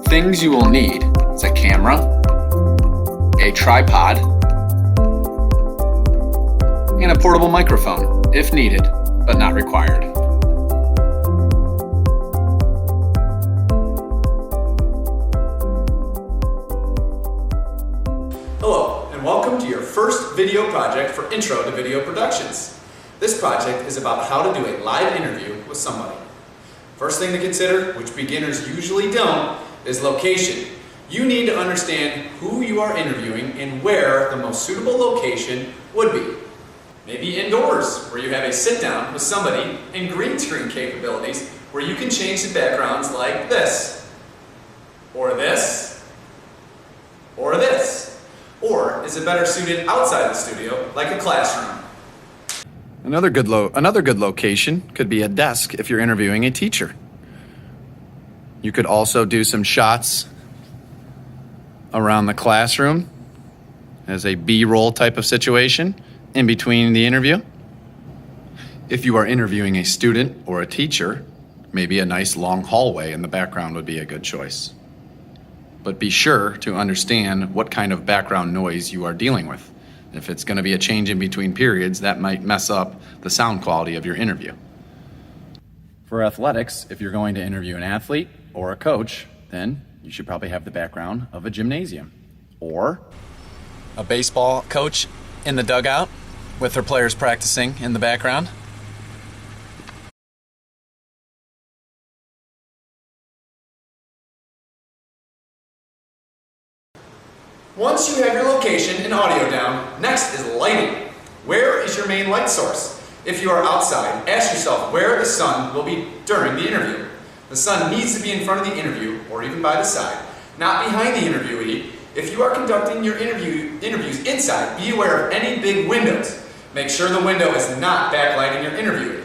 things you will need is a camera, a tripod, and a portable microphone, if needed, but not required. Hello, and welcome to your first video project for Intro to Video Productions. This project is about how to do a live interview with somebody. First thing to consider, which beginners usually don't, is location. You need to understand who you are interviewing and where the most suitable location would be. Maybe indoors, where you have a sit down with somebody, and green screen capabilities, where you can change the backgrounds like this, or this, or this. Or is it better suited outside the studio, like a classroom? Another good location could be a desk if you're interviewing a teacher. You could also do some shots around the classroom as a B-roll type of situation in between the interview. If you are interviewing a student or a teacher, maybe a nice long hallway in the background would be a good choice. But be sure to understand what kind of background noise you are dealing with. If it's going to be a change in between periods, that might mess up the sound quality of your interview. For athletics, if you're going to interview an athlete or a coach, then you should probably have the background of a gymnasium or a baseball coach in the dugout with their players practicing in the background. Once you have your location and audio down, next is lighting. Where is your main light source? If you are outside, ask yourself where the sun will be during the interview. The sun needs to be in front of the interview, or even by the side, not behind the interviewee. If you are conducting your interviews inside, be aware of any big windows. Make sure the window is not backlighting your interviewee.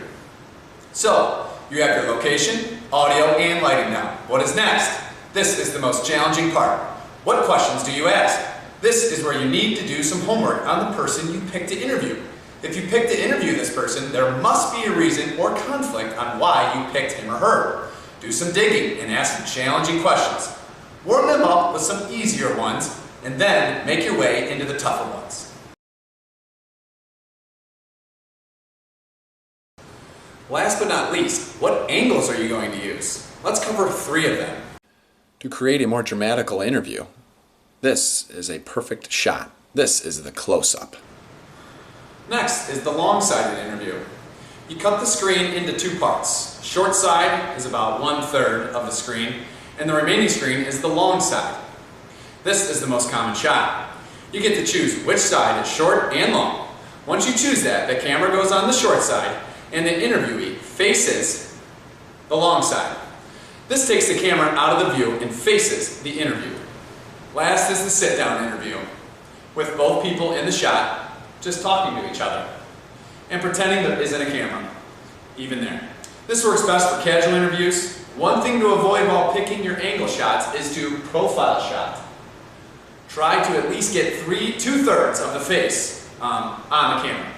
So, you have your location, audio, and lighting down. What is next? This is the most challenging part. What questions do you ask? This is where you need to do some homework on the person you picked to interview. If you picked to interview this person, there must be a reason or conflict on why you picked him or her. Do some digging and ask some challenging questions. Warm them up with some easier ones, and then make your way into the tougher ones. Last but not least, what angles are you going to use? Let's cover 3 of them. To create a more dramatical interview, this is a perfect shot. This is the close-up. Next is the long-sided interview. You cut the screen into 2 parts. Short side is about 1/3 of the screen, and the remaining screen is the long side. This is the most common shot. You get to choose which side is short and long. Once you choose that, the camera goes on the short side, and the interviewee faces the long side. This takes the camera out of the view and faces the interview. Last is the sit-down interview, with both people in the shot just talking to each other and pretending there isn't a camera, even there. This works best for casual interviews. One thing to avoid while picking your angle shots is to profile shot. Try to at least get 2/3 of the face on the camera,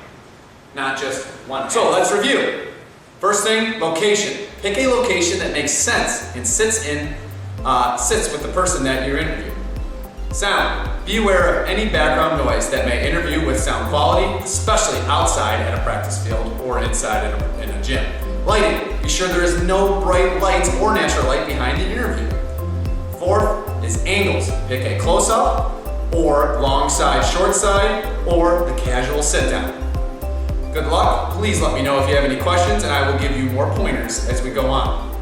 not just one. So let's review. First thing, location. Pick a location that makes sense and sits with the person that you're interviewing. Sound. Be aware of any background noise that may interfere with sound quality, especially outside at a practice field or inside in a gym. Lighting. Be sure there is no bright lights or natural light behind the interview. 4th is angles. Pick a close-up or long side, short side, or the casual sit-down. Good luck. Please let me know if you have any questions, and I will give you more pointers as we go on.